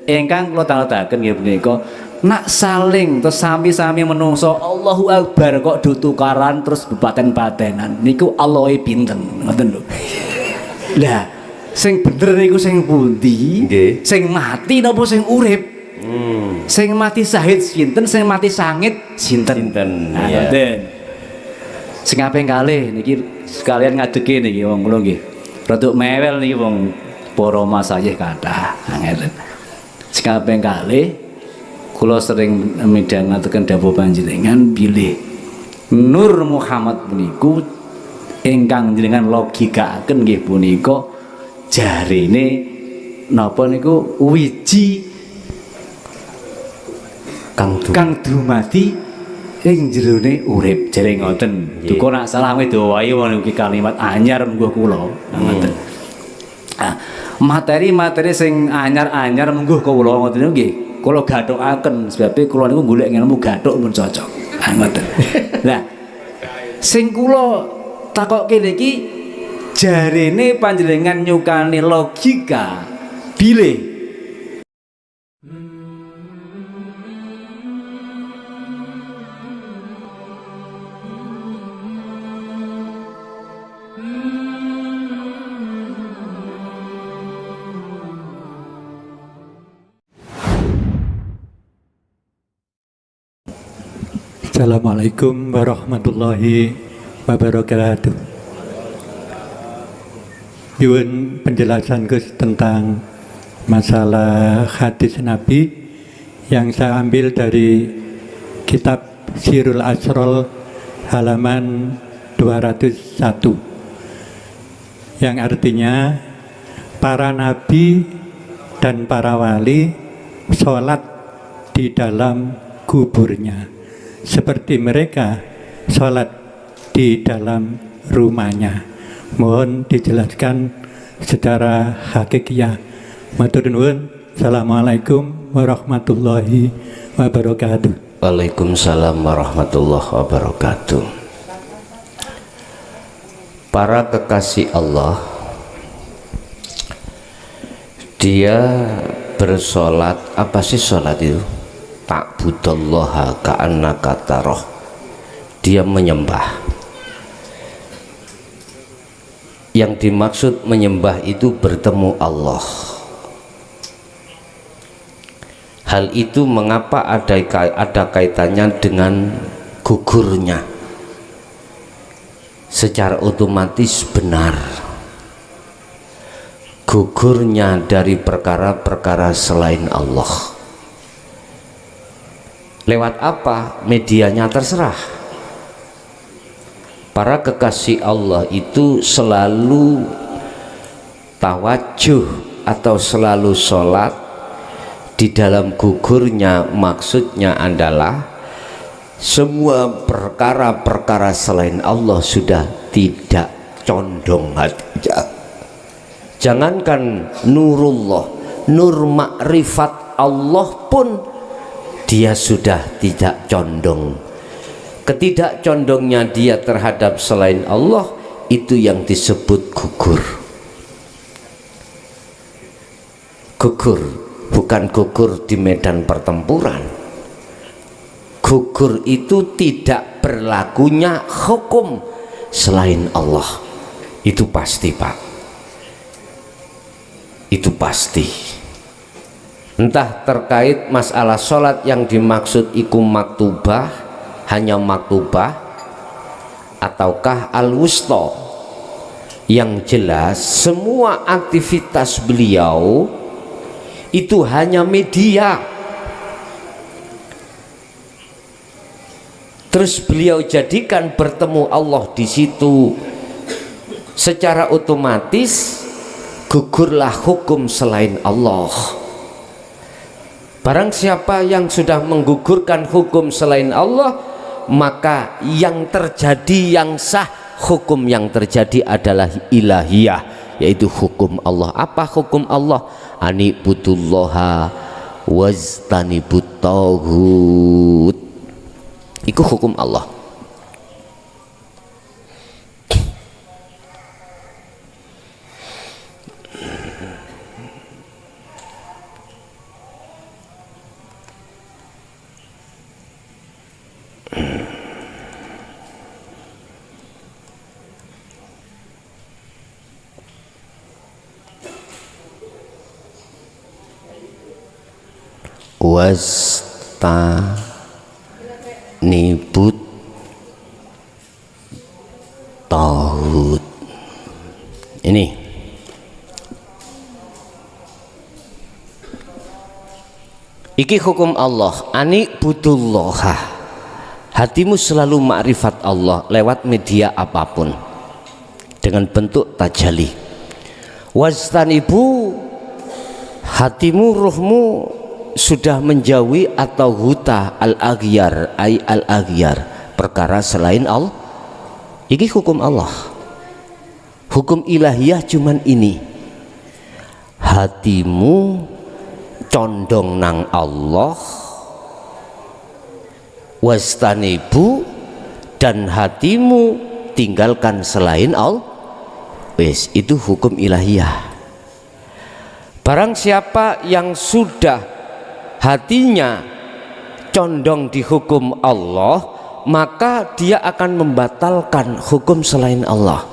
ingkang kula tanglet-tanglet nggih punika nak saling terus sami-sami menungso Allahu Akbar kok do tukaran terus bepaten-patenan niku Allahe pinten ngoten lho. Lah sing bener niku sing pundi? Nggih. Sing mati napa sing urip? Sing mati syahid sinten, sing mati sangit sinten? Sinten, Nah, iya. ngoten. Sing kaping kalih niki sekalian ngadege niki wong kula nggih. Rodok mewel niki wong para masayih kathah. Ngeten. Sing kaping kalih kula sering midhangetaken dawuh panjenengan bilih Nur Muhammad puniku ingkang jenengan logikaaken nggih punika jarine napa niku wiji kang dumadi ing jerone urip jare ngoten. Duka nak salah wedowahi niki kalimat anyar mungguh kula ngoten. Materi-materi sing anyar-anyar mungguh kula ngoten niku nggih kula gathukaken sebab kula niku golek ilmu gathuk pun cocok. Ngoten. Lah sing kula takokke niki jarene panjenengan nyukani logika bilih Assalamualaikum warahmatullahi wabarakatuh. Nyuwun penjelasan Gus tentang masalah hadis Nabi yang saya ambil dari kitab Sirul Asrol halaman 201 yang artinya para nabi dan para wali sholat di dalam kuburnya seperti mereka sholat di dalam rumahnya. Mohon dijelaskan secara hakikiah. Matur nuwun. Assalamualaikum warahmatullahi wabarakatuh. Waalaikumsalam warahmatullahi wabarakatuh. Para kekasih Allah, dia bersolat. Apa sih solat itu? Ta'budallaha ka'annaka tarah. Dia menyembah. Yang dimaksud menyembah itu bertemu Allah. Hal itu mengapa ada kaitannya dengan gugurnya? Secara otomatis benar. Gugurnya dari perkara-perkara selain Allah. Lewat apa? Medianya terserah. Para kekasih Allah itu selalu tawajuh atau selalu sholat di dalam gugurnya. Maksudnya adalah semua perkara-perkara selain Allah sudah tidak condong hati. Jangankan nurullah, nur makrifat Allah pun dia sudah tidak condong. Ketidakcondongnya dia terhadap selain Allah itu yang disebut gugur. Gugur bukan gugur di medan pertempuran. Gugur itu tidak berlakunya hukum selain Allah. Itu pasti, Pak. Itu pasti. Entah terkait masalah sholat yang dimaksud iku maktubah, hanya maktubah, ataukah al-wusta. Yang jelas semua aktivitas beliau itu hanya media. Terus beliau jadikan bertemu Allah di situ. Secara otomatis gugurlah hukum selain Allah. Barang siapa yang sudah menggugurkan hukum selain Allah, maka yang terjadi yang sah, hukum yang terjadi adalah ilahiyah, yaitu hukum Allah. Apa hukum Allah? Anibudullaha wajtanibut taghut. Itu hukum Allah. wastanibut taghut. Ini iki hukum Allah, ani budullaha. Hatimu selalu makrifat Allah lewat media apapun dengan bentuk tajalli. Wastanibu, hatimu, ruhmu sudah menjauhi atau huta al-aghyar, ay al-aghyar, perkara selain Allah. Ini hukum Allah. Hukum ilahiyah cuman ini. Hatimu condong nang Allah, wastanibu, dan hatimu tinggalkan selain Allah. Wes, itu hukum ilahiyah. Barang siapa yang sudah hatinya condong di hukum Allah, maka dia akan membatalkan hukum selain Allah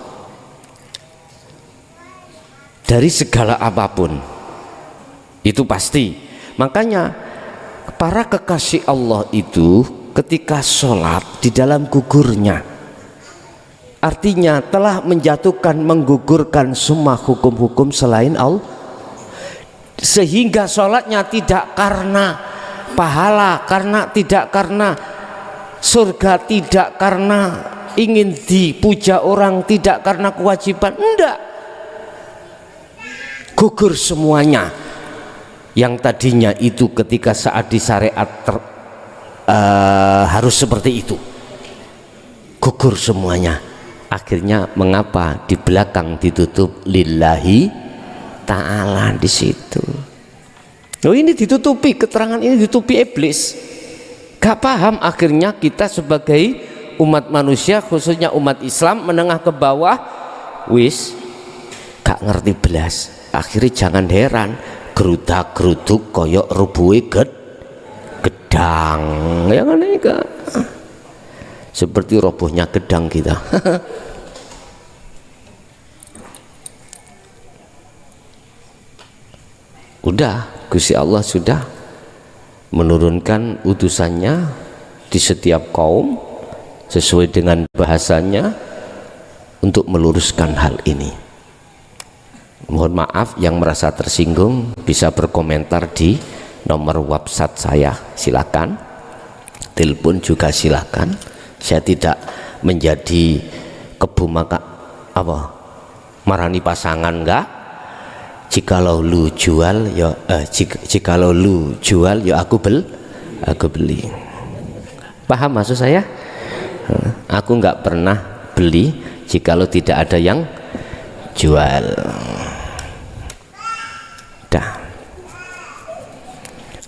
dari segala apapun. Itu pasti. Makanya para kekasih Allah itu ketika sholat di dalam gugurnya, artinya telah menjatuhkan, menggugurkan semua hukum-hukum selain Allah, sehingga sholatnya tidak karena pahala, tidak karena surga, tidak karena ingin dipuja orang, tidak karena kewajiban, enggak, gugur semuanya. Yang tadinya itu ketika saat di syariat harus seperti itu, gugur semuanya. Akhirnya mengapa di belakang ditutup lillahi ta'ala di situ? Oh, ini ditutupi, keterangan ini ditutupi iblis. Gak paham akhirnya kita sebagai umat manusia, khususnya umat Islam menengah ke bawah, wis gak ngerti belas. Akhirnya jangan heran gerudak-geruduk koyok rubuhe gedang, ya kan ini Kak? Seperti robohnya gedang kita. Udah, Gusti Allah sudah menurunkan utusannya di setiap kaum sesuai dengan bahasanya untuk meluruskan hal ini. Mohon maaf yang merasa tersinggung bisa berkomentar di nomor WhatsApp saya, silakan. Telepon juga silakan. Saya tidak menjadi kebu maka apa marani pasangan, enggak. Jikalau lu jual ya jikalau lu jual ya aku beli. Paham maksud saya? Aku enggak pernah beli jikalau tidak ada yang jual.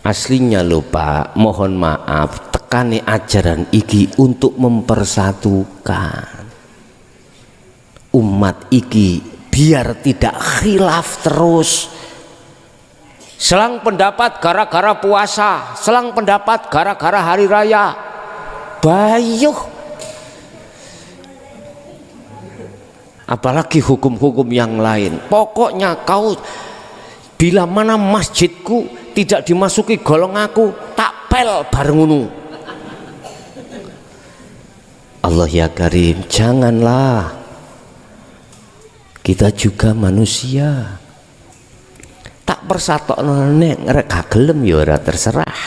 Aslinya lho Pak, mohon maaf, tekani ajaran iki untuk mempersatukan umat iki biar tidak khilaf terus. Selang pendapat gara-gara puasa, selang pendapat gara-gara hari raya, bayuh. Apalagi hukum-hukum yang lain. Pokoknya kau bila mana masjidku tidak dimasuki golonganku, tak pel bareng ngono. Allah ya Karim, janganlah. Kita juga manusia. Tak persatokno nek rek gelem ya ora terserah.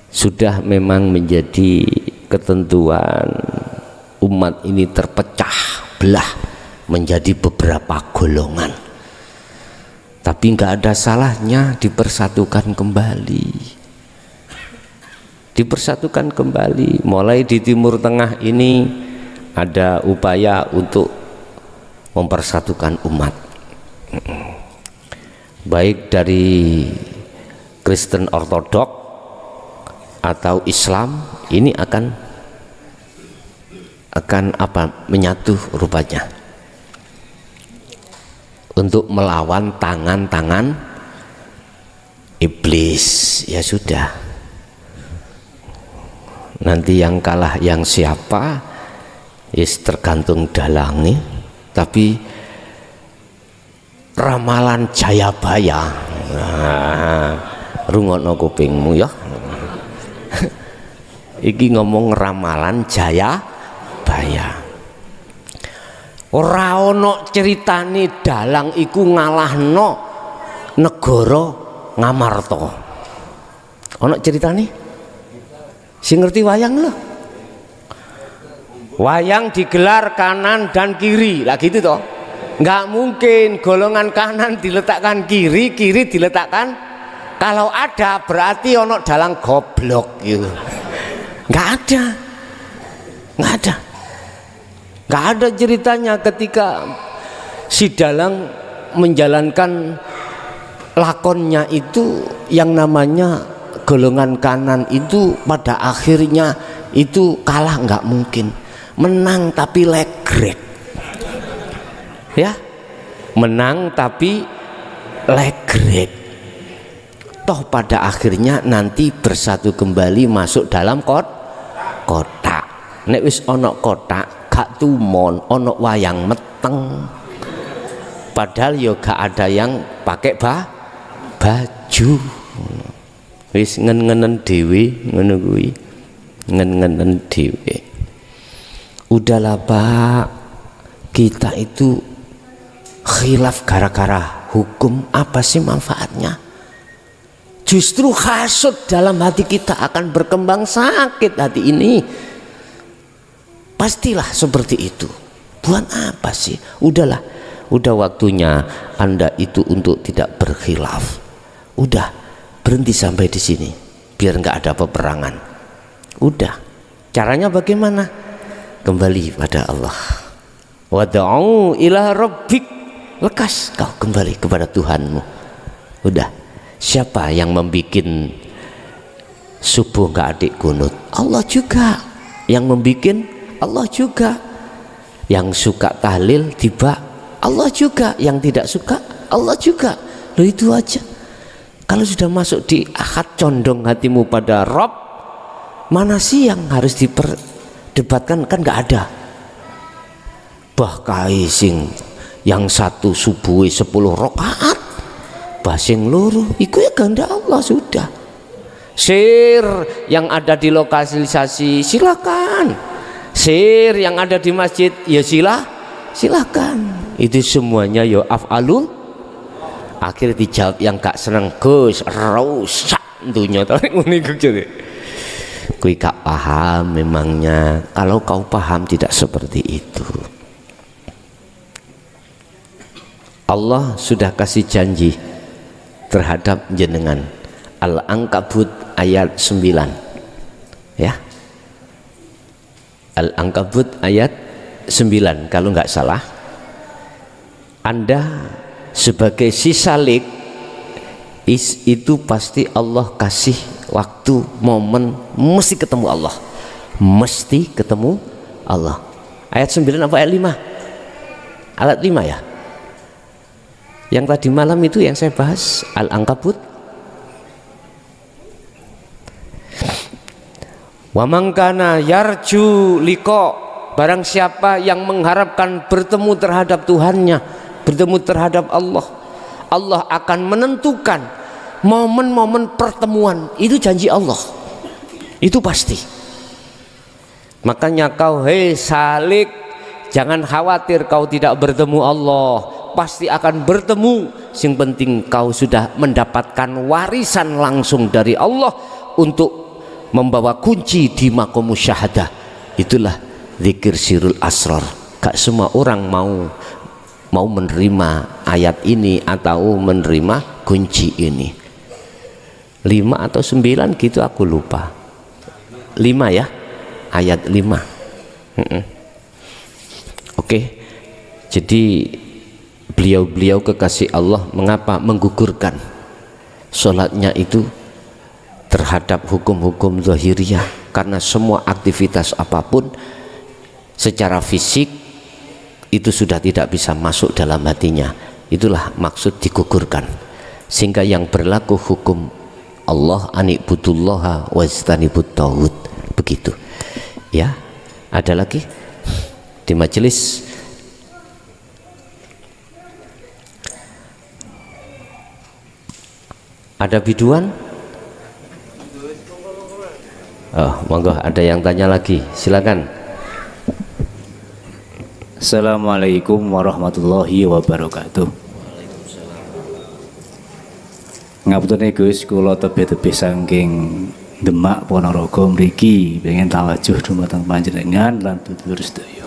Sudah memang menjadi ketentuan umat ini terpecah belah menjadi beberapa golongan, tapi nggak ada salahnya dipersatukan kembali, mulai di Timur Tengah ini ada upaya untuk mempersatukan umat, baik dari Kristen Ortodok atau Islam, ini akan apa menyatu rupanya untuk melawan tangan-tangan iblis. Ya sudah, nanti yang kalah yang siapa tergantung dalangi, tapi ramalan Jayabaya Nah, rungokno kupingmu ya. Iki ngomong ramalan Jaya Baya. Ora ana critane dalang iku ngalahno negara Ngamarta. Ana ceritane? Sing ngerti wayang lho. Wayang digelar kanan dan kiri, lah gitu toh. Nggak mungkin golongan kanan diletakkan kiri, kiri diletakkan. Kalau ada berarti ono dalang goblok gitu. Nggak ada, nggak ada, nggak ada ceritanya ketika si dalang menjalankan lakonnya itu yang namanya golongan kanan itu pada akhirnya itu kalah, nggak mungkin. Menang tapi legret, ya, menang tapi legret. Toh pada akhirnya nanti bersatu kembali masuk dalam kotak. Nek wis ono kotak gak tumon, ono wayang meteng. Padahal yo gak ada yang pakai baju. Wis ngen-ngenen dhewe ngono kuwi. Ngen-ngenen dhewe. Udahlah Pak, kita itu khilaf gara-gara hukum, apa sih manfaatnya? Justru hasud dalam hati kita akan berkembang sakit hati ini. Pastilah seperti itu. Buat apa sih? Udahlah, udah waktunya Anda itu untuk tidak berkhilaf. Udah, berhenti sampai di sini, biar nggak ada peperangan. Udah, caranya bagaimana? Kembali pada Allah. Wad'u ila rabbik, lekas kau kembali kepada Tuhanmu. Udah, siapa yang membuat subuh nggak adik kunut? Allah juga. Yang membuat Allah juga. Yang suka tahlil tiba Allah juga. Yang tidak suka Allah juga. Loh, itu aja. Kalau sudah masuk di akad condong hatimu pada Rob, mana sih yang harus diperdebatkan? Kan nggak ada. Bahkai sing yang satu subuh 10 rakaat, basing loro iku ya ganda Allah sudah. Sir yang ada di lokalisasi silakan. Sir yang ada di masjid ya silakan. Itu semuanya ya af'alul. Akhirnya dijawab yang gak seneng, Gus rusak dunia tarik unik jadi. Kui gak paham memangnya. Kalau kau paham tidak seperti itu. Allah sudah kasih janji terhadap jenengan. Al-Ankabut ayat 9. Ya. Al-Ankabut ayat 9 kalau nggak salah. Anda sebagai si salik itu pasti Allah kasih waktu, momen, mesti ketemu Allah. Mesti ketemu Allah. Ayat 9 apa ayat 5? Ayat 5 ya. Yang tadi malam itu yang saya bahas Al-Ankabut. Wa man kana yarju liqa, barang siapa yang mengharapkan bertemu terhadap Tuhannya, bertemu terhadap Allah, Allah akan menentukan momen-momen pertemuan. Itu janji Allah, itu pasti. Makanya kau hei salik, jangan khawatir kau tidak bertemu Allah, pasti akan bertemu. Yang penting kau sudah mendapatkan warisan langsung dari Allah untuk membawa kunci di maqam musyahadah. Itulah zikir sirul asrar. Gak semua orang mau menerima ayat ini atau menerima kunci ini. 5 atau 9 gitu aku lupa. 5 ya, ayat 5. Oke. Jadi beliau kekasih Allah mengapa menggugurkan sholatnya itu terhadap hukum-hukum zahiriyah? Karena semua aktivitas apapun secara fisik itu sudah tidak bisa masuk dalam hatinya. Itulah maksud digugurkan, sehingga yang berlaku hukum Allah anibudullaha wastanibut tauhid. Begitu ya. Ada lagi di majelis? Ada biduan? Oh, monggo ada yang tanya lagi, silakan. Assalamualaikum warahmatullahi wabarakatuh. Ngapunten Gus, kula tebih-tebih saking Demak Ponorogo mriki pengen tawajuh dumateng panjenengan lan tutur sedaya.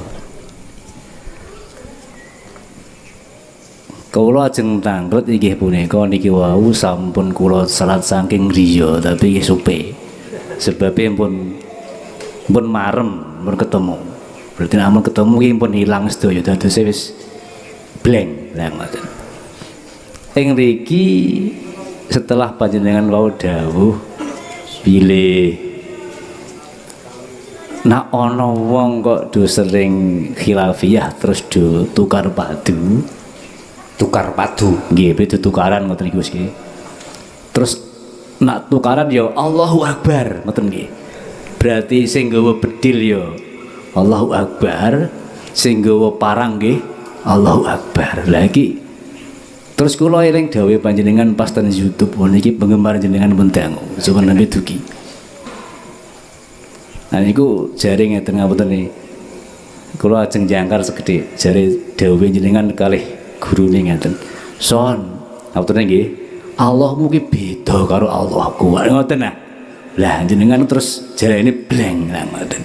Kula ajeng tanglet inggih punika niki wau sampun kula salat saking griya tapi nggih supe. Sebabnya pun marem, pun ketemu. Berarti namun ketemu iki pun ilang sedaya dados wis blank lah ngoten. Ing mriki setelah panjenengan wau dawuh pilih nak ana wong kok do sering khilafiyah terus do tukar padu nggih beto tukaran ngoten iki Gus nggih. Terus nak tukaran ya Allahu Akbar ngoten nggih. Berarti sing nggawa bedil ya Allahu Akbar, sing nggawa parang nggih Allahu Akbar. Lah iki terus kula eling dawuh panjenengan pas ten YouTube niki penggemar jenengan pun dangu suwun nembe dugi. Nah niku jare ngeten ngapunten niki. Kula ajeng jangkar segede jare dawuh jenengan kalih gurune ngeten. Son, ngapunten nggih. Allahmu ki beda karo Allahku. Ngoten nah. Lah jenengan terus jarene blank lah ngoten.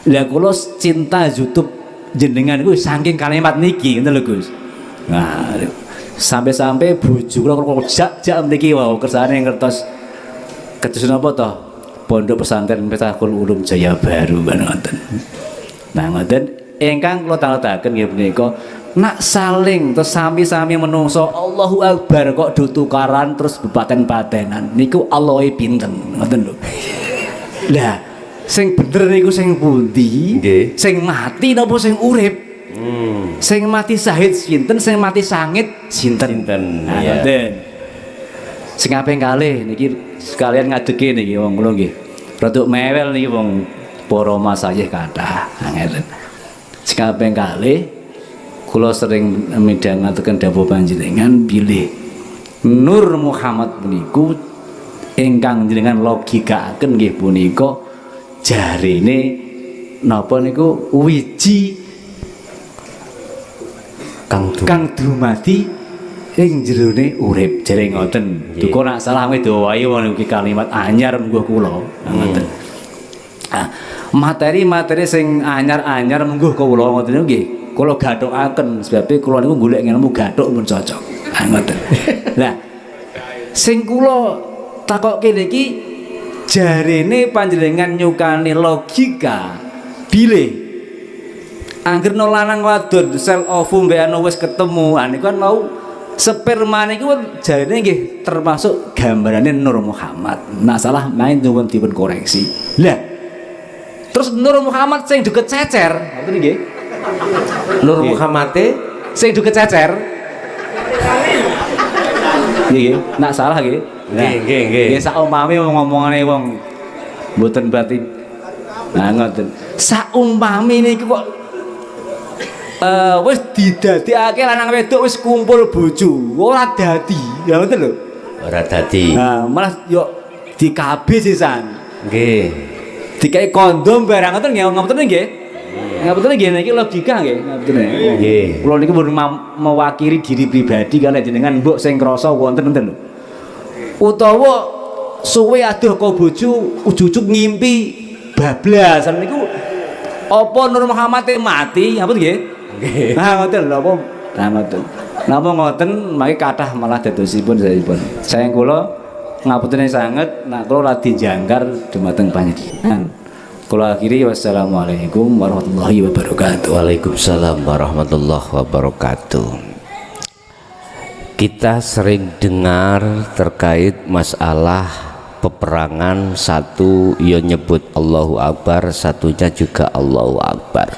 Lah kula cinta YouTube jenengan iku saking kalimat niki ngoten lho Gus. Nah, sampai-sampai bojo kula jak mriki wau kersane ngertos ketus napa to? Pondok pesantren Miftahul Ulum Jaya Baru ngoten. Nah ngoten ingkang kula tangletaken nggih punika nak saling terus sami-sami menungso Allahu Akbar kok do tukaran terus bepaten-patenan niku Allahe pinten ngoten lho. Lah sing bener niku sing pundi? Nggih. Sing mati napa sing urip? Sing mati syahid sinten, sing mati sangit sinten? Nah, ngoten. Sing kaping kalih niki sekalian ngadege niki wong kula nggih. Rodok mewel niki wong para masayih kathah. Ngeten. Sing kaping kalih kula sering midhangetaken dawuh panjenengan bilih Nur Muhammad puniku ingkang jenengan logikaaken nggih punika jarene napa niku wiji kang dumadi ing jerone urip jare ngoten. Duka nak salah wedowahi niki kalimat anyar munggo kula ngoten. Materi-materi sing anyar-anyar munggo kula ngoten nggih. Kula gathukaken sebab kula niku golek ilmu gathuk pun cocok. Ngoten. Lah sing kula takokke niki jarene panjenengan nyukani logika bilih angger no lanang wadon sel ovum mbek anu wis ketemu niku kan mau sperma niku jarene nggih termasuk gambarane Nur Muhammad. Nah salah main nyuwun dipun koreksi. Lah terus Nur Muhammad sing deket cecer ngoten nggih. Nur Muhammad sing duket cecer. Nggih, nak salah nggih. Nggih. Nggih saumpame ngomongane wong mboten berarti. Nah ngoten. Saumpame niki kok wis didadekake lanang wedok wis kumpul bojo, ora dadi. Ya ngoten lho. Ora dadi. Nah, malah yo dikabe sisan. Nggih. Dikai kondom barang ngoten nggih ngoten nggih. Ngapunten nggih niki logika nggih, ngapunten. Nggih. Kula niku pun mewakili diri pribadi kalih jenengan mbok sing krasa wonten enten lho. Utawa suwe adoh ka bojo ujug-ujug ngimpi bablasan niku apa Nur Muhammad mati, ngapunten nggih? Nggih. Nah ngoten lho apa nah ngoten. Napa ngoten mangke kathah malah dadosipun saipun. Sayang kula ngapunten sanget nek kula lagi jangkar dumateng panjenengan. Kula akhiri wassalamualaikum warahmatullahi wabarakatuh. Waalaikumsalam warahmatullahi wabarakatuh. Kita sering dengar terkait masalah peperangan, satu ia nyebut Allahu Akbar, satunya juga Allahu Akbar.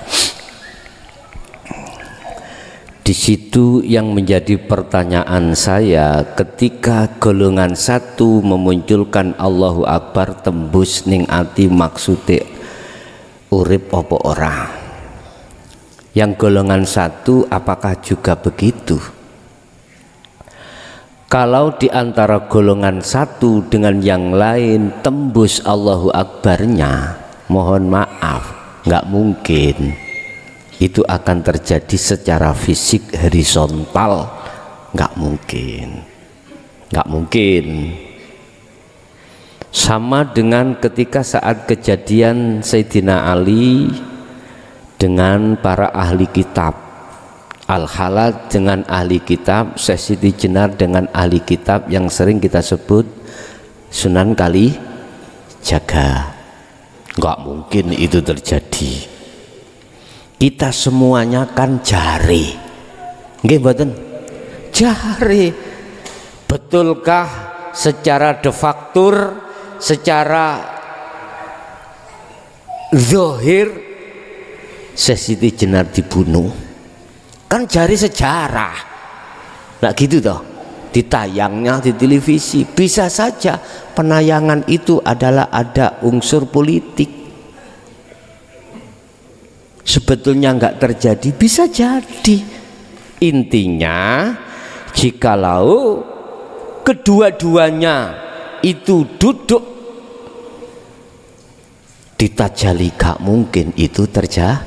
Di situ yang menjadi pertanyaan saya ketika golongan satu memunculkan Allahu Akbar tembus ning ati maksude urip apa ora. Yang golongan satu apakah juga begitu? Kalau di antara golongan satu dengan yang lain tembus Allahu Akbarnya, mohon maaf, nggak mungkin. Itu akan terjadi secara fisik horizontal, nggak mungkin, nggak mungkin. Sama dengan ketika saat kejadian Sayyidina Ali dengan para ahli kitab, Al-Halal dengan ahli kitab, Syekh Siti Jenar dengan ahli kitab yang sering kita sebut Sunan Kalijaga. Nggak mungkin itu terjadi. Kita semuanya kan jari, nggih mboten? Jari. Betulkah secara de facto, secara zahir Syekh Siti Jenar dibunuh? Kan jari sejarah, nah gitu toh, ditayangnya di televisi. Bisa saja penayangan itu adalah ada unsur politik, sebetulnya nggak terjadi, bisa jadi. Intinya jikalau kedua-duanya itu duduk di tajalli, gak mungkin itu terjadi.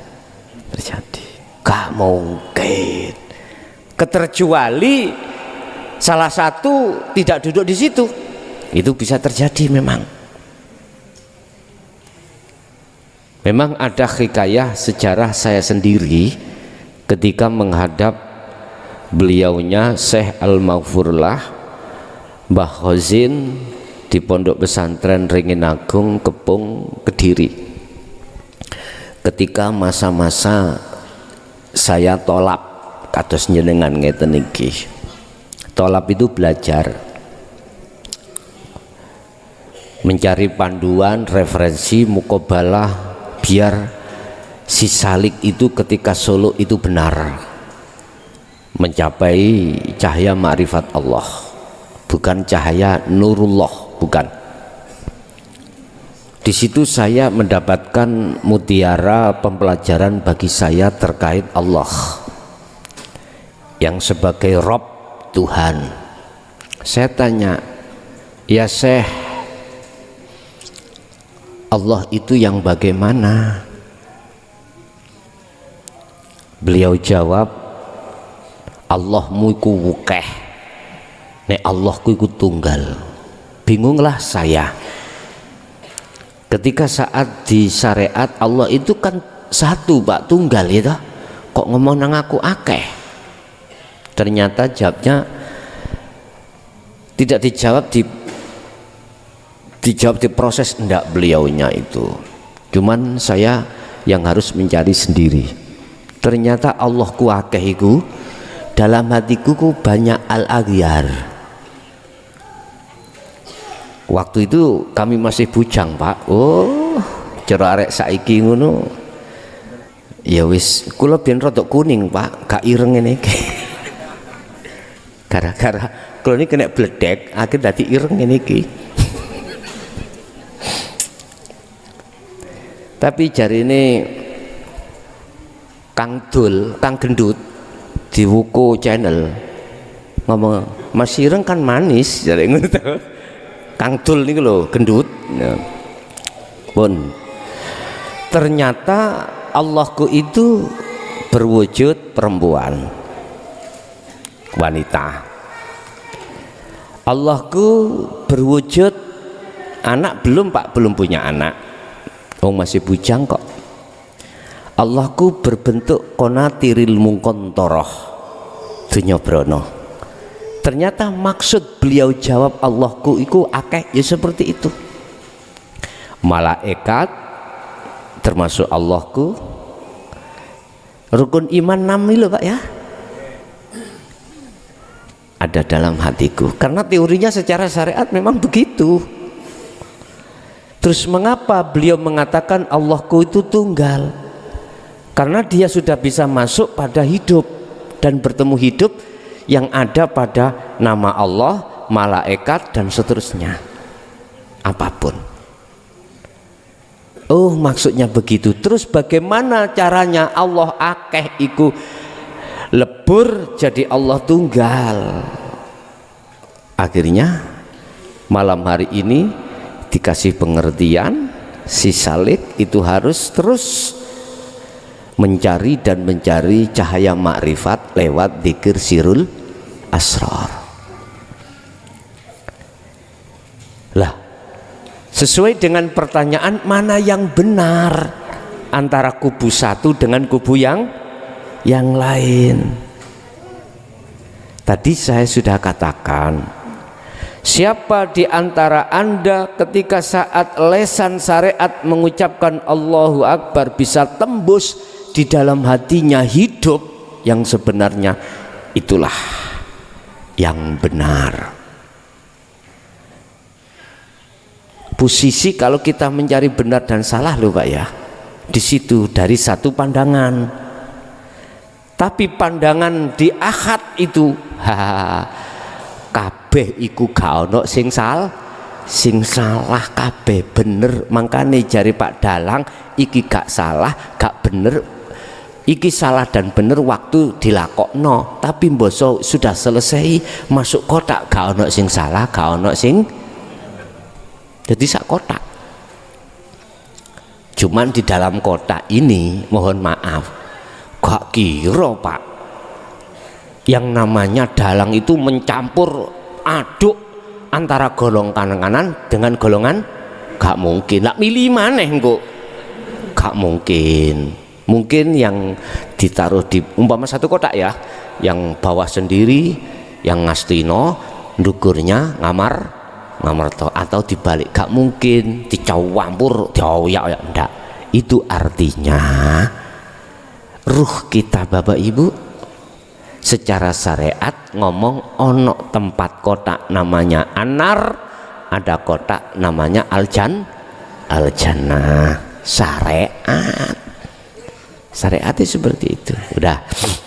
Gak mungkin, kecuali salah satu tidak duduk di situ, itu bisa terjadi. Memang ada hikayah sejarah saya sendiri ketika menghadap beliaunya Syekh Al-Maghfurlah Mbah Khozin di Pondok Pesantren Ringin Agung Kepung Kediri, ketika masa-masa saya tolab kados njenengan ngeten iki. Tolab itu belajar, mencari panduan, referensi, mukobalah, biar si salik itu ketika suluk itu benar, mencapai cahaya ma'rifat Allah, bukan cahaya nurullah, bukan. Di situ saya mendapatkan mutiara pembelajaran bagi saya terkait Allah yang sebagai Rob, Tuhan. Saya tanya, ya Syekh, Allah itu yang bagaimana? Beliau jawab, Allahmu iku wukeh, nek Allahku iku tunggal. Bingunglah saya. Ketika saat di syariat Allah itu kan satu, Pak, tunggal ya, kok ngomong nang aku akeh? Ternyata jawabnya tidak dijawab di proses, enggak, beliaunya itu. Cuman saya yang harus mencari sendiri. Ternyata Allahku akeh iku dalam hatiku ku banyak al-aghyar. Waktu itu kami masih bujang, Pak. Oh, cara arek saiki ngono. Ya wis, kula ben rodok kuning, Pak, gak ireng ngene iki. Gara-gara kula ini kena bledek, akhir dadi ireng ngene iki. Tapi jarine Kang Dul, Kang Gendut di Wuko Channel ngomong, Mas ireng kan manis, jare ngono to. Kang Dul niku lho, gendut. Ya. Pun ternyata Allahku itu berwujud perempuan, wanita. Allahku berwujud anak, belum, Pak, belum punya anak. Oh, masih bujang kok. Allahku berbentuk konatiril mungkontoroh dunya brono. Ternyata maksud beliau jawab Allahku iku akeh, ya seperti itu. Malaikat termasuk Allahku. Rukun iman 6 lho, Pak, ya. Ada dalam hatiku. Karena teorinya secara syariat memang begitu. Terus mengapa beliau mengatakan Allahku itu tunggal? Karena dia sudah bisa masuk pada hidup dan bertemu hidup yang ada pada nama Allah, malaikat, dan seterusnya, apapun. Oh, maksudnya begitu. Terus bagaimana caranya Allah akeh iku lebur jadi Allah tunggal? Akhirnya malam hari ini dikasih pengertian, si salik itu harus terus mencari dan mencari cahaya makrifat lewat dzikir sirul asrar. Lah, sesuai dengan pertanyaan, mana yang benar antara kubu satu dengan kubu yang lain? Tadi saya sudah katakan, siapa di antara Anda ketika saat lesan syariat mengucapkan Allahu Akbar bisa tembus di dalam hatinya hidup yang sebenarnya, itulah yang benar. Posisi kalau kita mencari benar dan salah loh Pak ya, di situ dari satu pandangan. Tapi pandangan di akad itu, kabeh iku gak ono sing salah kabeh bener. Makanya jari Pak Dalang, iki gak salah gak bener, iki salah dan bener waktu dilakokno. Tapi mboso sudah selesai masuk kotak, gak ono sing salah gak ono sing, jadi sak kotak. Cuman di dalam kotak ini mohon maaf, gak kira Pak, yang namanya dalang itu mencampur aduk antara golongan kanan dengan golongan, gak mungkin. Lah milih maneh kok, gak mungkin. Mungkin yang ditaruh di umpama satu kotak ya, yang bawah sendiri yang ngastino, ndukurnya ngamar to, atau dibalik, gak mungkin dicampur dioyak ndak. Itu artinya ruh kita Bapak Ibu secara syariat ngomong ono tempat kotak namanya anar, ada kotak namanya al-jannah. Syariatnya seperti itu. Udah,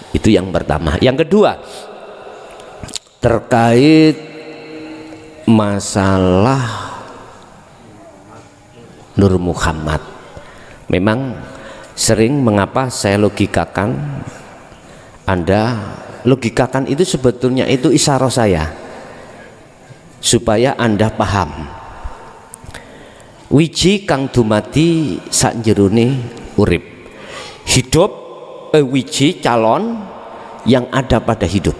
itu yang pertama. Yang kedua, terkait masalah Nur Muhammad. Memang sering mengapa saya logikakan, Anda logikakan itu sebetulnya itu isyarah saya supaya Anda paham. Wiji kang dumati sakjerone urip. Hidup wiji calon yang ada pada hidup.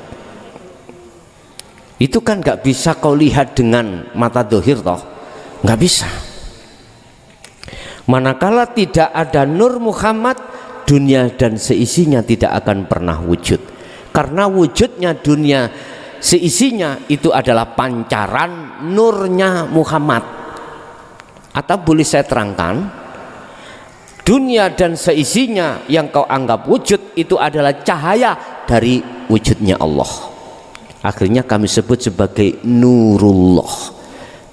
Itu kan gak bisa kau lihat dengan mata dohir toh, gak bisa. Manakala tidak ada Nur Muhammad, dunia dan seisinya tidak akan pernah wujud. Karena wujudnya dunia seisinya itu adalah pancaran nurnya Muhammad. Atau boleh saya terangkan, dunia dan seisinya yang kau anggap wujud itu adalah cahaya dari wujudnya Allah. Akhirnya kami sebut sebagai Nurullah.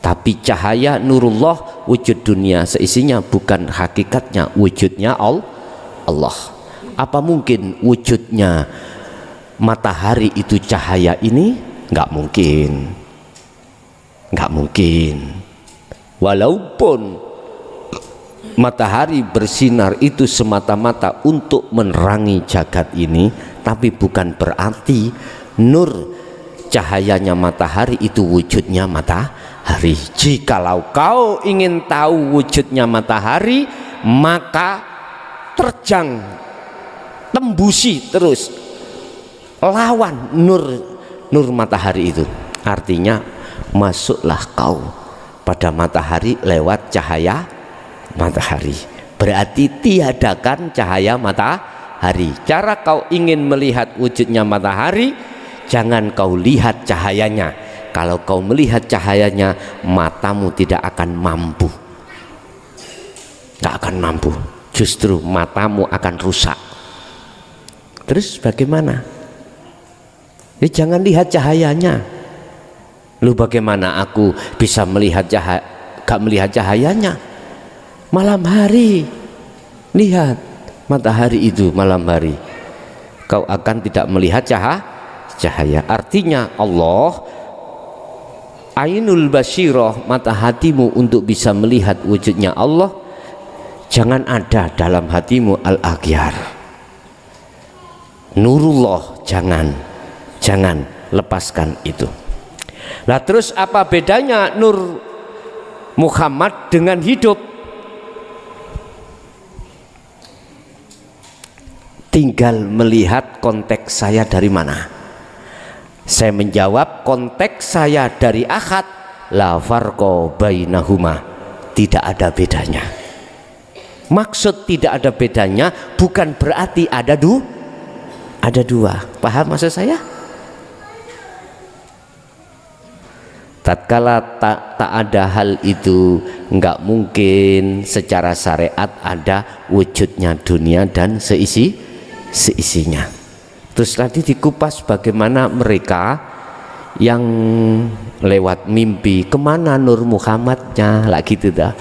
Tapi cahaya Nurullah wujud dunia seisinya bukan hakikatnya wujudnya Allah. Apa mungkin wujudnya matahari itu cahaya ini? Nggak mungkin. Nggak mungkin. Walaupun matahari bersinar itu semata-mata untuk menerangi jagat ini, tapi bukan berarti nur cahayanya matahari itu wujudnya matahari. Jikalau kau ingin tahu wujudnya matahari, maka terjang, tembusi terus lawan nur matahari itu. Artinya masuklah kau pada matahari lewat cahaya matahari. Berarti tiadakan cahaya matahari. Cara kau ingin melihat wujudnya matahari, jangan kau lihat cahayanya. Kalau kau melihat cahayanya, matamu tidak akan mampu. Tidak akan mampu. Justru matamu akan rusak. Terus bagaimana? Ya, jangan lihat cahayanya. Lu bagaimana aku bisa melihat gak melihat cahayanya? Malam hari, lihat matahari itu malam hari, kau akan tidak melihat cahaya. Artinya Allah ainul basirah, mata hatimu untuk bisa melihat wujudnya Allah, jangan ada dalam hatimu al-aghyar. Nurullah, jangan lepaskan itu. Nah terus apa bedanya Nur Muhammad dengan hidup? Tinggal melihat konteks saya dari mana. Saya menjawab konteks saya dari akad, la farqa bainahuma, tidak ada bedanya. Maksud tidak ada bedanya bukan berarti ada dua. Paham maksud saya? Tatkala tak ada hal itu, enggak mungkin secara syariat ada wujudnya dunia dan seisinya. Terus tadi dikupas bagaimana mereka yang lewat mimpi, kemana Nur Muhammadnya lah gitu dah.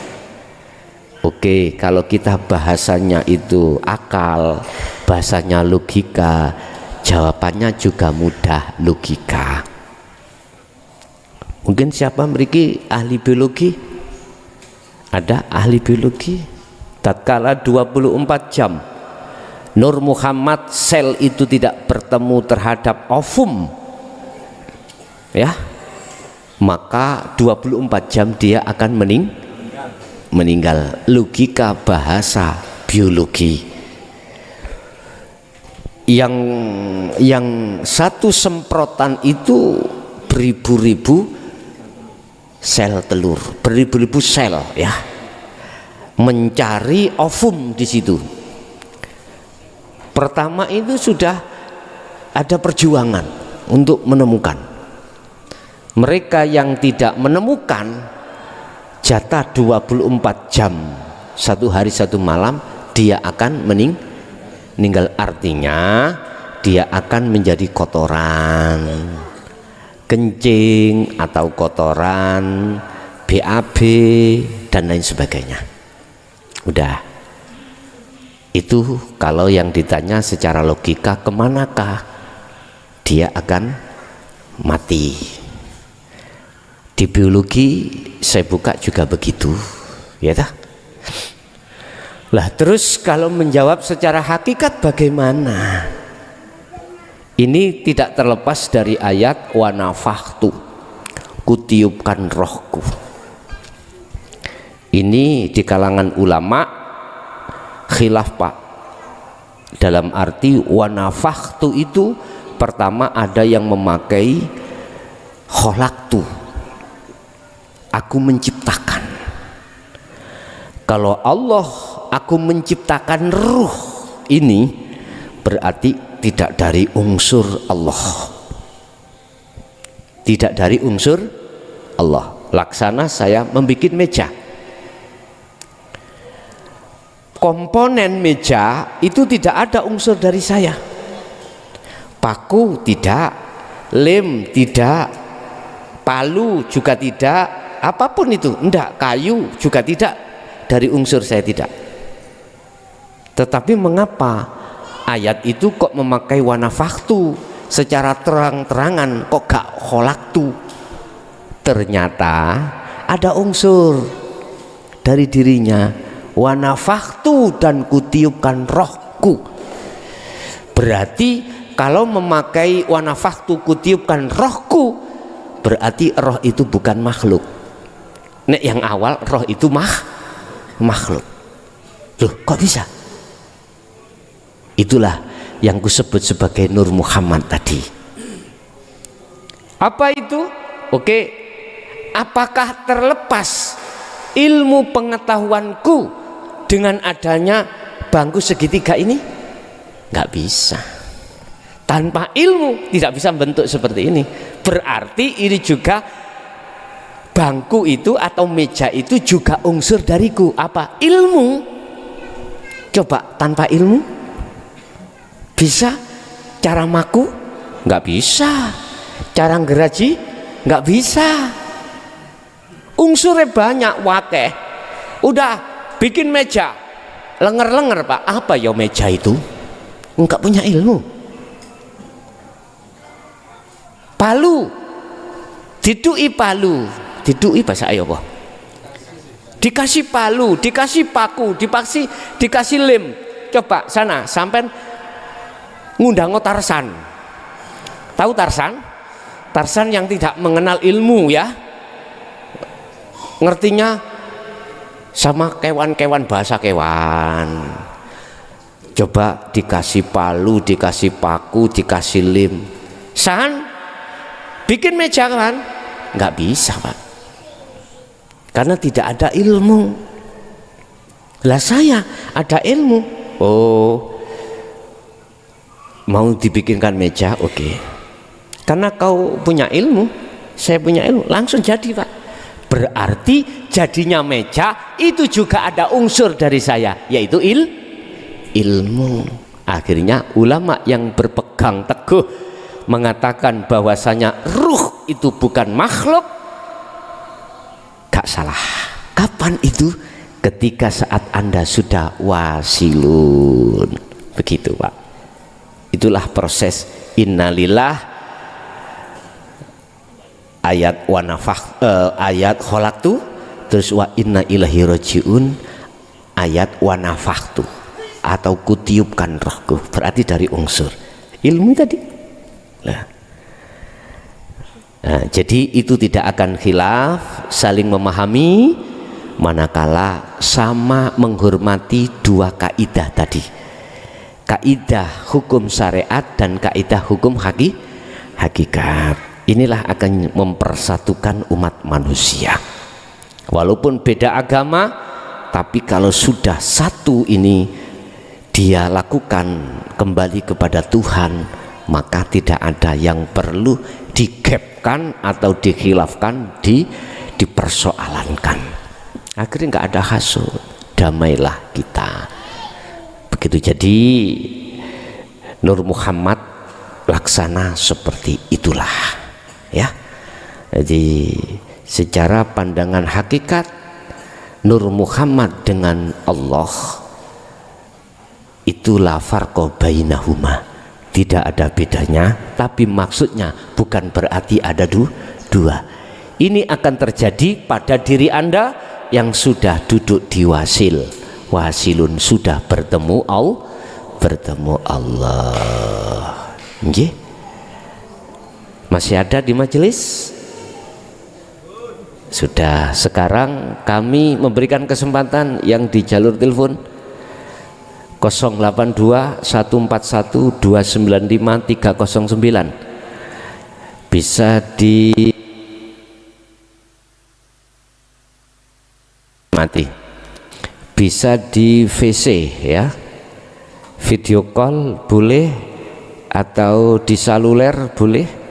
Oke, kalau kita bahasanya itu akal, bahasanya logika, jawabannya juga mudah, logika. Mungkin siapa memiliki ahli biologi? Ada ahli biologi? Tatkala 24 jam Nur Muhammad sel itu tidak bertemu terhadap ovum, ya, maka 24 jam dia akan meninggal. Logika bahasa biologi. Yang satu semprotan itu beribu-ribu sel telur, beribu-ribu sel, ya, mencari ovum di situ. Pertama itu sudah ada perjuangan untuk menemukan. Mereka yang tidak menemukan, jatah 24 jam, satu hari satu malam dia akan meninggal. Artinya dia akan menjadi kotoran, kencing atau kotoran, BAB dan lain sebagainya. Udah. Itu kalau yang ditanya secara logika, kemanakah dia akan mati. Di biologi saya buka juga begitu, ya tak? Lah terus kalau menjawab secara hakikat bagaimana? Ini tidak terlepas dari ayat wa nafakhtu, kutiupkan rohku. Ini di kalangan ulama khilaf pak, dalam arti wa nafakhtu itu pertama ada yang memakai khalaqtu, aku menciptakan. Kalau Allah aku menciptakan ruh, ini berarti tidak dari unsur Allah, tidak dari unsur Allah. Laksana saya membuat meja, komponen meja itu tidak ada unsur dari saya. Paku tidak, lem tidak, palu juga tidak, apapun itu enggak, kayu juga tidak dari unsur saya, tidak. Tetapi mengapa ayat itu kok memakai wa nafakhtu secara terang-terangan, kok gak khalaqtu? Ternyata ada unsur dari dirinya, wa nafakhtu, dan kutiupkan rohku. Berarti kalau memakai wa nafakhtu kutiupkan rohku, berarti roh itu bukan makhluk. Nek yang awal roh itu makhluk. Loh kok bisa? Itulah yang kusebut sebagai Nur Muhammad tadi. Apa itu? Oke, apakah terlepas ilmu pengetahuanku dengan adanya bangku segitiga ini? Nggak bisa. Tanpa ilmu tidak bisa bentuk seperti ini. Berarti ini juga bangku itu atau meja itu juga unsur dariku. Apa? Ilmu. Coba tanpa ilmu bisa? Cara maku? Nggak bisa. Cara ngeraji? Nggak bisa. Unsurnya banyak, wakeh. Udah bikin meja, lenger-lenger pak, apa ya meja itu? Enggak punya ilmu. Palu, didui palu, didui bahasa ayo apa? Dikasih palu, dikasih paku, dikasih lem. Coba sana sampai ngundang Tarsan. Tahu Tarsan? Tarsan yang tidak mengenal ilmu ya, ngertinya sama kewan-kewan, bahasa kewan. Coba dikasih palu, dikasih paku, dikasih lem, San bikin meja kan? Nggak bisa Pak, karena tidak ada ilmu. Lah saya ada ilmu. Oh, mau dibikinkan meja, oke. Karena kau punya ilmu, saya punya ilmu, langsung jadi Pak. Berarti jadinya meja itu juga ada unsur dari saya, yaitu ilmu. Akhirnya ulama yang berpegang teguh mengatakan bahwasanya ruh itu bukan makhluk, gak salah. Kapan itu? Ketika saat Anda sudah wasilun. Begitu Pak. Itulah proses innalillah ayat ayat kholaktu, terus wa inna ilahi rojiun ayat wanafaktu, atau kutiupkan rohku, berarti dari unsur ilmu tadi. Nah, jadi itu tidak akan khilaf, saling memahami manakala sama menghormati dua kaidah tadi, kaidah hukum syariat dan kaidah hukum hakikat. Inilah akan mempersatukan umat manusia. Walaupun beda agama, tapi kalau sudah satu ini dia lakukan kembali kepada Tuhan, maka tidak ada yang perlu digepkan atau dikhilafkan, dipersoalankan. Akhirnya nggak ada hasud, damailah kita. Begitu. Jadi Nur Muhammad laksana seperti itulah. Ya, jadi secara pandangan hakikat Nur Muhammad dengan Allah itu la farqa bainahuma, tidak ada bedanya, tapi maksudnya bukan berarti ada dua. Ini akan terjadi pada diri Anda yang sudah duduk di wasilun, sudah bertemu Allah. Nggih. Masih ada di majelis? Sudah. Sekarang kami memberikan kesempatan yang di jalur telepon 082 141 295 309 bisa di mati, bisa di VC ya, video call boleh, atau di saluler boleh.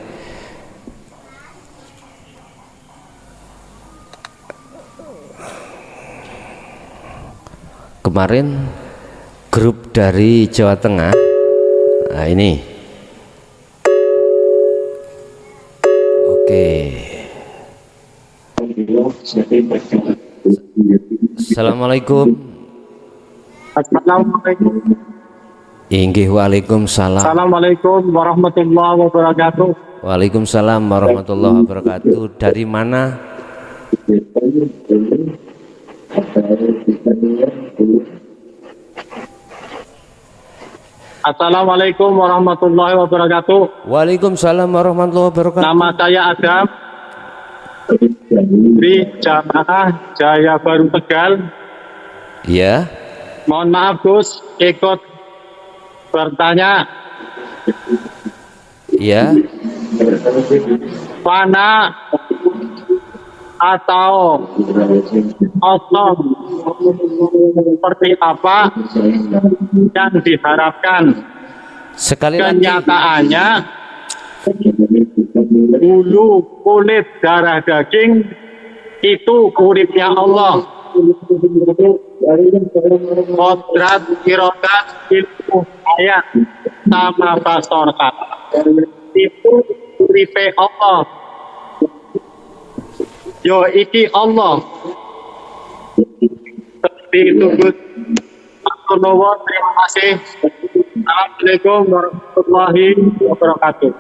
Kemarin grup dari Jawa Tengah, nah ini oke. Assalamualaikum. Assalamualaikum. Inggih, waalaikumsalam. Assalamualaikum warahmatullahi wabarakatuh. Waalaikumsalam warahmatullahi wabarakatuh. Dari mana? Assalamualaikum warahmatullahi wabarakatuh. Waalaikumsalam warahmatullahi wabarakatuh. Nama saya Adam di Jamaah Jaya Baru Tegal. Ya. Mohon maaf Gus, ikut bertanya. Ya. Fana atau kosong seperti apa yang diharapkan? Sekali lagi. Kenyataannya bulu, kulit, darah, daging itu uripnya Allah. Kodrat, irodat, ilmu, ayat, sama basorkat itu uripe Allah. Yo iki Allah. Seperti itu Gus. Terima kasih. Assalamualaikum warahmatullahi wabarakatuh.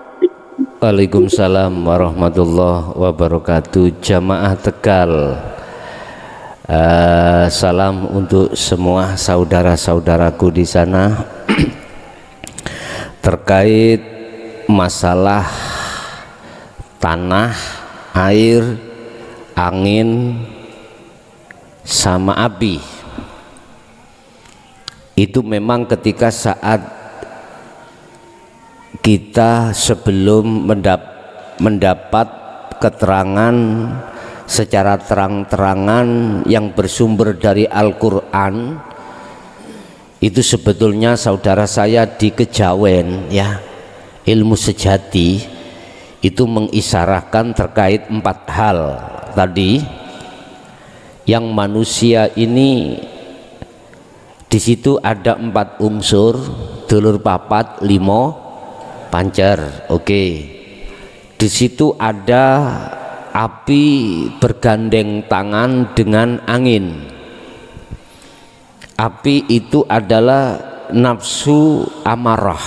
Waalaikumsalam warahmatullahi wabarakatuh. Jamaah Tegal, salam untuk semua saudara-saudaraku di sana. Terkait masalah tanah, air, angin, sama api. Itu memang ketika saat kita sebelum mendapat keterangan secara terang-terangan yang bersumber dari Al-Quran, itu sebetulnya saudara saya di Kejawen ya, ilmu sejati itu mengisyaratkan terkait 4 hal tadi, yang manusia ini di situ ada 4 unsur, dulur papat, 5 pancer. Oke. Di situ ada api bergandeng tangan dengan angin. Api itu adalah nafsu amarah,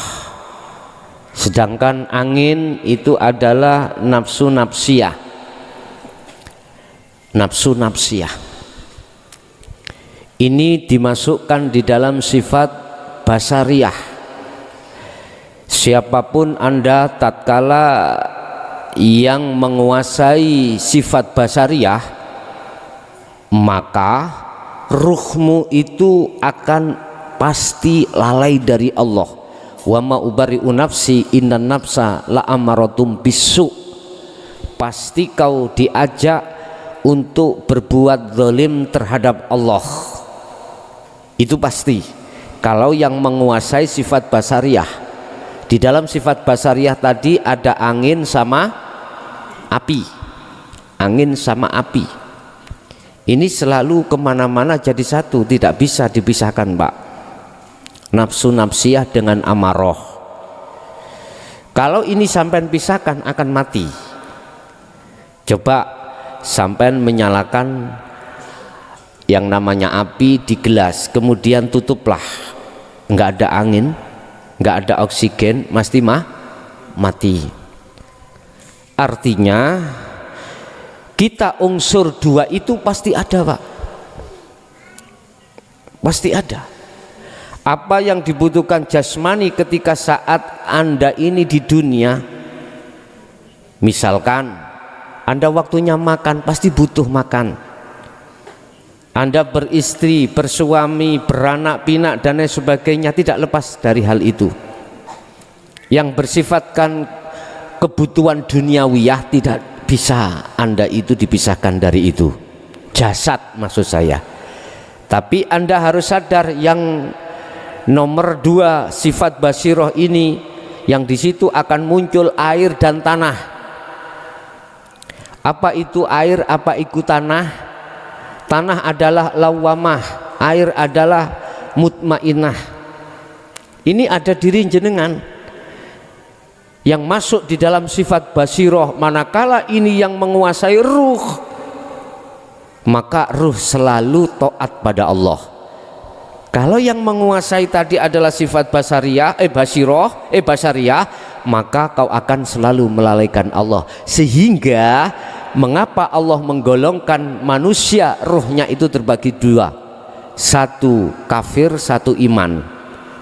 sedangkan angin itu adalah nafsu nafsiyah. Nafsu nafsiyah ini dimasukkan di dalam sifat basariyah. Siapapun Anda tatkala yang menguasai sifat basariyah, maka ruhmu itu akan pasti lalai dari Allah. Wa ma ubari'u nafsi innan nafsa la amaratum bisu. Pasti kau diajak untuk berbuat zalim terhadap Allah. Itu pasti. Kalau yang menguasai sifat basariyah, di dalam sifat basariyah tadi ada angin sama api. Angin sama api ini selalu kemana-mana jadi satu, tidak bisa dipisahkan, Pak. Nafsu nafsiyah dengan amarah. Kalau ini sampai pisahkan akan mati. Coba sampai menyalakan yang namanya api di gelas, kemudian tutuplah, nggak ada angin, nggak ada oksigen, mesti mati. Artinya kita unsur 2 itu pasti ada, Pak. Pasti ada. Apa yang dibutuhkan jasmani ketika saat Anda ini di dunia, misalkan Anda waktunya makan, pasti butuh makan. Anda beristri, bersuami, beranak pinak dan lain sebagainya, tidak lepas dari hal itu. Yang bersifatkan kebutuhan duniawiyah tidak bisa Anda itu dipisahkan dari itu, jasad maksud saya. Tapi Anda harus sadar yang nomor 2 sifat basiroh ini, yang di situ akan muncul air dan tanah. Apa itu air, apa itu tanah? Tanah adalah lawamah, air adalah mutmainah. Ini ada diri jenengan yang masuk di dalam sifat basiroh. Manakala ini yang menguasai ruh, maka ruh selalu taat pada Allah. Kalau yang menguasai tadi adalah sifat basariyah, basariyah, maka kau akan selalu melalaikan Allah. Sehingga mengapa Allah menggolongkan manusia ruhnya itu terbagi 2, 1 kafir, 1 iman.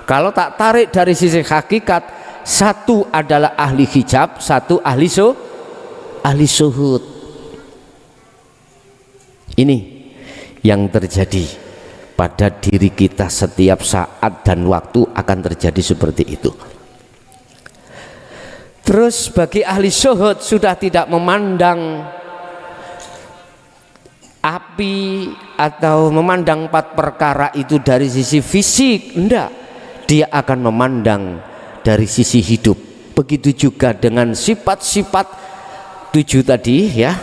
Kalau tak tarik dari sisi hakikat, 1 adalah ahli hijab, 1 ahli suhud. Ini yang terjadi pada diri kita setiap saat dan waktu akan terjadi seperti itu. Terus bagi ahli suhud sudah tidak memandang api atau memandang 4 perkara itu dari sisi fisik, enggak. Dia akan memandang dari sisi hidup. Begitu juga dengan sifat-sifat 7 tadi ya.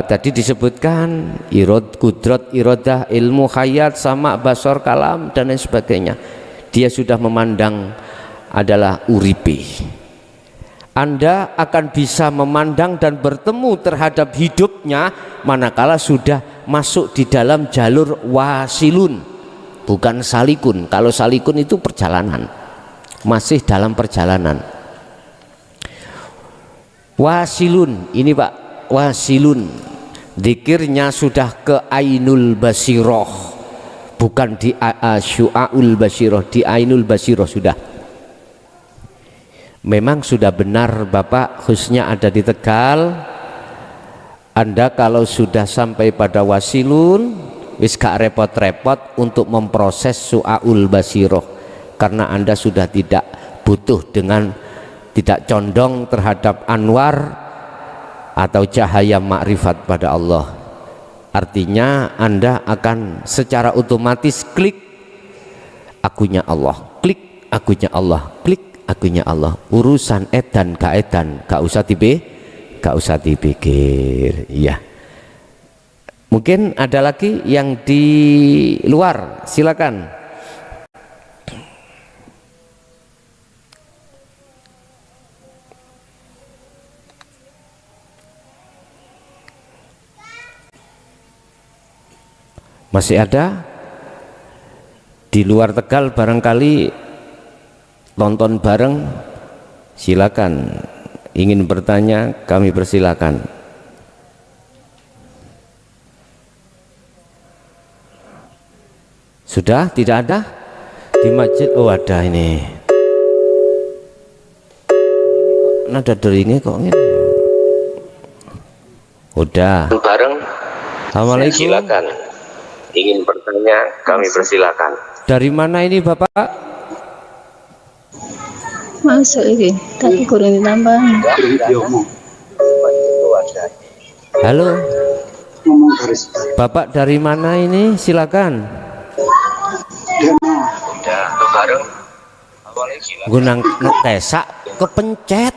Tadi disebutkan kudrat, irodah, ilmu, hayat, sama, basor, kalam dan lain sebagainya. Dia sudah memandang adalah uripe. Anda akan bisa memandang dan bertemu terhadap hidupnya manakala sudah masuk di dalam jalur wasilun, bukan salikun. Kalau salikun itu perjalanan, masih dalam perjalanan. Wasilun ini, Pak, wasilun zikirnya sudah ke ainul basiroh, bukan di syu'aul basiroh, di ainul basiroh sudah. Memang sudah benar Bapak, khususnya ada di Tegal. Anda kalau sudah sampai pada wasilun, wis gak repot-repot untuk memproses su'aul basiroh, karena Anda sudah tidak butuh dengan tidak condong terhadap anwar atau cahaya makrifat pada Allah. Artinya Anda akan secara otomatis klik akunya Allah, klik akunya Allah, klik akunya Allah. Urusan edan gak usah dipikir. Iya. Mungkin ada lagi yang di luar, silakan. Masih ada di luar Tegal barangkali tonton bareng, silakan. Ingin bertanya kami persilakan. Sudah tidak ada di masjid? Oh ada ini. Nada deringnya kok ini. Udah. Bareng. Assalamualaikum. Silakan. Ingin bertanya kami persilakan. Dari mana ini Bapak? Masuk ini, tapi kurang ditambah. Halo. Bapak dari mana ini? Silakan. Bareng. Gunang tesak kepencet.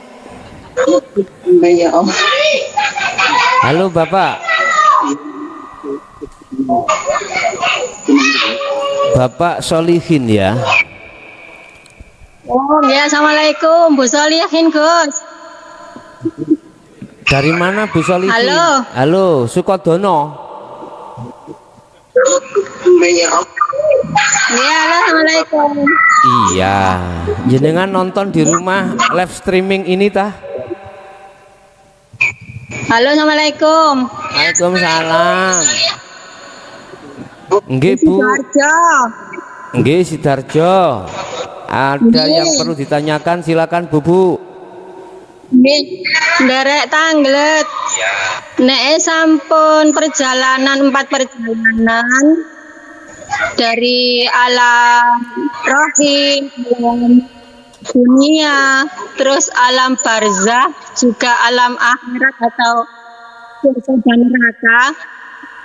Halo Bapak. Bapak Solihin ya. Oh ya, assalamualaikum Bu Solihin Gus. Dari mana Bu Solihin? Halo. Halo, Sukodono. Ya, halo, assalamualaikum. Iya, jenengan nonton di rumah live streaming ini tah? Halo, assalamualaikum. Waalaikumsalam. Nggih Bu. Nggih Sidarjo. Ada yang perlu ditanyakan, silakan Bu. Nderek tanglet. Nek sampun perjalanan 4 perjalanan dari alam rohim, dunia, terus alam barzah, juga alam akhirat atau surga dan neraka.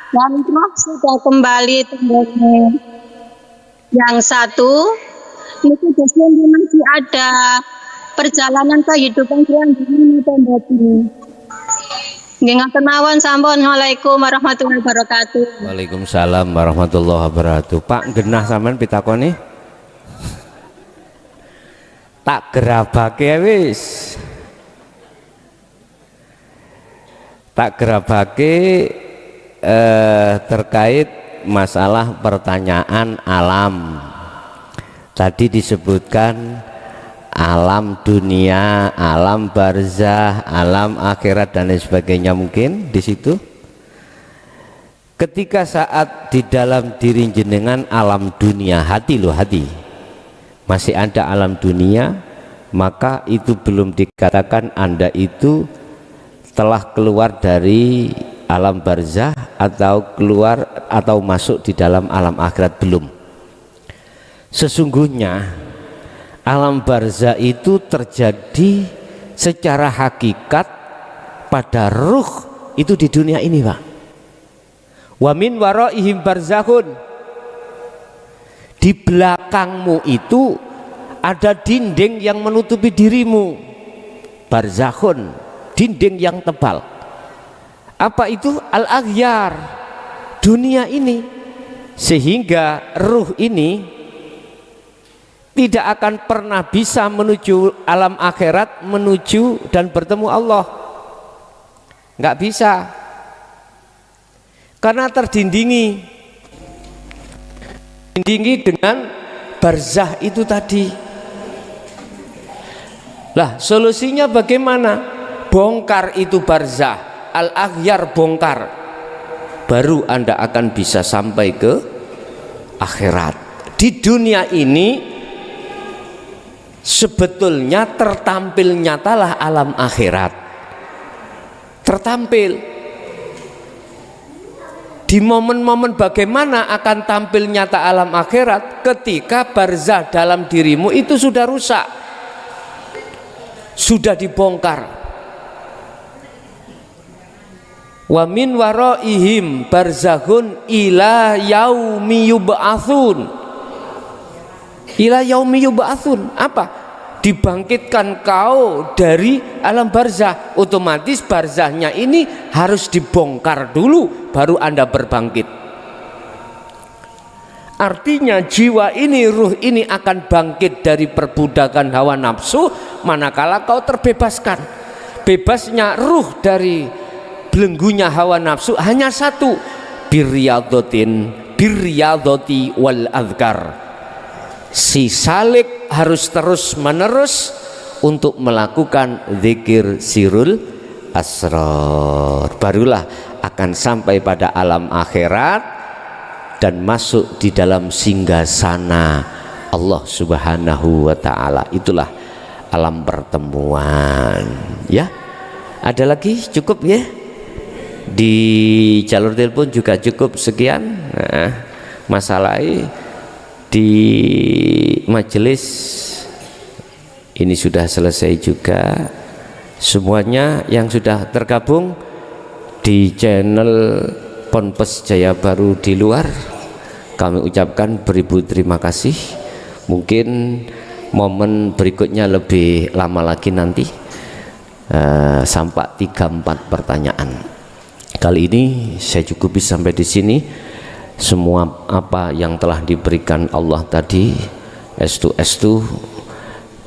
Dan terus sudah kembali temanya yang satu, itu biasanya masih ada perjalanan kehidupan selanjutnya pembatin. Nggih kenawan sampun. Assalamualaikum warahmatullahi wabarakatuh. Waalaikumsalam warahmatullahi wabarakatuh. Pak genah sampean pitakoni? Tak gerabake wis. Tak gerabake terkait masalah pertanyaan alam. Tadi disebutkan alam dunia, alam barzah, alam akhirat dan lain sebagainya, mungkin di situ. Ketika saat di dalam diri jenengan alam dunia, hati masih ada alam dunia, maka itu belum dikatakan Anda itu telah keluar dari alam barzah atau keluar atau masuk di dalam alam akhirat, belum. Sesungguhnya alam barzah itu terjadi secara hakikat pada ruh itu di dunia ini, Pak. Wa min waraihim barzakhun. Di belakangmu itu ada dinding yang menutupi dirimu. Barzakhun, dinding yang tebal. Apa itu? Al-aghyar, dunia ini. Sehingga ruh ini tidak akan pernah bisa menuju alam akhirat, menuju dan bertemu Allah. Nggak bisa, karena terdindingi dengan barzah itu tadi. Lah solusinya bagaimana? Bongkar itu barzah, al-aghyar bongkar, baru Anda akan bisa sampai ke akhirat. Di dunia ini sebetulnya tertampil nyatalah alam akhirat, tertampil di momen-momen bagaimana akan tampil nyata alam akhirat ketika barzah dalam dirimu itu sudah rusak, sudah dibongkar. Wa min waraihim barzakhun ila yaumi yub'atsun. Ila yaumi yub'atsun. Apa? Dibangkitkan kau dari alam barzah. Otomatis barzahnya ini harus dibongkar dulu baru Anda berbangkit. Artinya jiwa ini, ruh ini akan bangkit dari perbudakan hawa nafsu manakala kau terbebaskan. Bebasnya ruh dari belenggunya hawa nafsu hanya satu, biryadoti wal adhkar. Si salik harus terus menerus untuk melakukan zikir sirul asrar, barulah akan sampai pada alam akhirat dan masuk di dalam singgasana Allah Subhanahu wa ta'ala. Itulah alam pertemuan. Ya, ada lagi? Cukup ya? Di jalur telepon juga cukup sekian. Nah, masalahnya di majelis ini sudah selesai juga. Semuanya yang sudah tergabung di channel Ponpes Jaya Baru di luar, kami ucapkan beribu terima kasih. Mungkin momen berikutnya lebih lama lagi nanti, sampai 3-4 pertanyaan. Kali ini saya cukupi sampai di sini. Semua apa yang telah diberikan Allah tadi estu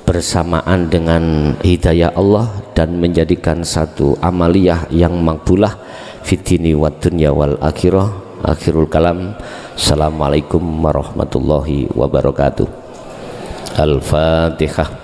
bersamaan dengan hidayah Allah dan menjadikan satu amaliyah yang makbulah fitini wa dunya wal akhirah. Akhirul kalam. Assalamualaikum warahmatullahi wabarakatuh. Al-Fatihah.